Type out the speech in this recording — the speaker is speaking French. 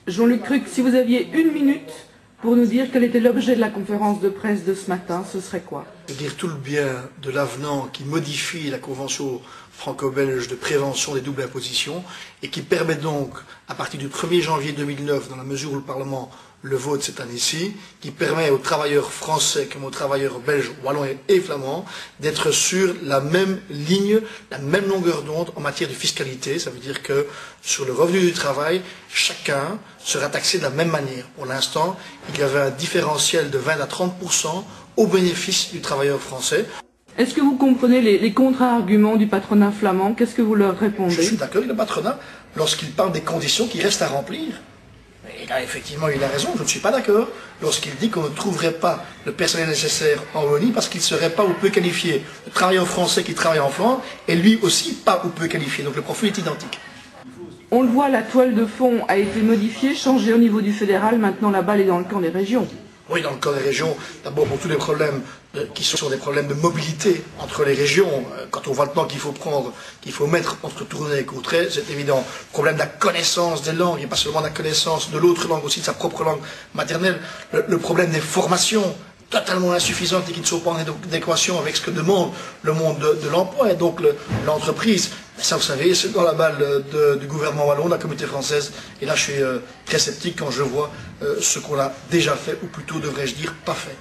Jean-Luc Cruc, si vous aviez une minute pour nous dire quel était l'objet de la conférence de presse de ce matin, ce serait quoi? Dire tout le bien de l'avenant qui modifie la convention franco-belge de prévention des doubles impositions et qui permet donc, à partir du 1er janvier 2009, dans la mesure où le Parlement le vote cette année-ci, qui permet aux travailleurs français comme aux travailleurs belges, wallons et flamands d'être sur la même ligne, la même longueur d'onde en matière de fiscalité. Ça veut dire que sur le revenu du travail, chacun sera taxé de la même manière. Pour l'instant, il y avait un différentiel de 20 à 30% au bénéfice du travailleur français. Est-ce que vous comprenez les contre-arguments du patronat flamand? Qu'est-ce que vous leur répondez? Je suis d'accord avec le patronat lorsqu'il parle des conditions qui restent à remplir. Et là, effectivement, il a raison, je ne suis pas d'accord lorsqu'il dit qu'on ne trouverait pas le personnel nécessaire en Wallonie parce qu'il ne serait pas ou peu qualifié. Le travailleur français qui travaille en Flandre est lui aussi pas ou peu qualifié, donc le profil est identique. On le voit, la toile de fond a été modifiée, changée au niveau du fédéral, maintenant la balle est dans le camp des régions. Oui, dans le cas des régions, d'abord pour tous les problèmes qui sont des problèmes de mobilité entre les régions, quand on voit le temps qu'il faut prendre, qu'il faut mettre entre Tournai et Courtrai, c'est évident. Le problème de la connaissance des langues, et pas seulement de la connaissance de l'autre langue, aussi de sa propre langue maternelle. Le problème des formations totalement insuffisantes et qui ne sont pas en adéquation avec ce que demande le monde de l'emploi et donc l'entreprise. Ça, vous savez, c'est dans la balle du gouvernement wallon, de la communauté française. Et là, je suis très sceptique quand je vois ce qu'on a déjà fait, ou plutôt, devrais-je dire, pas fait.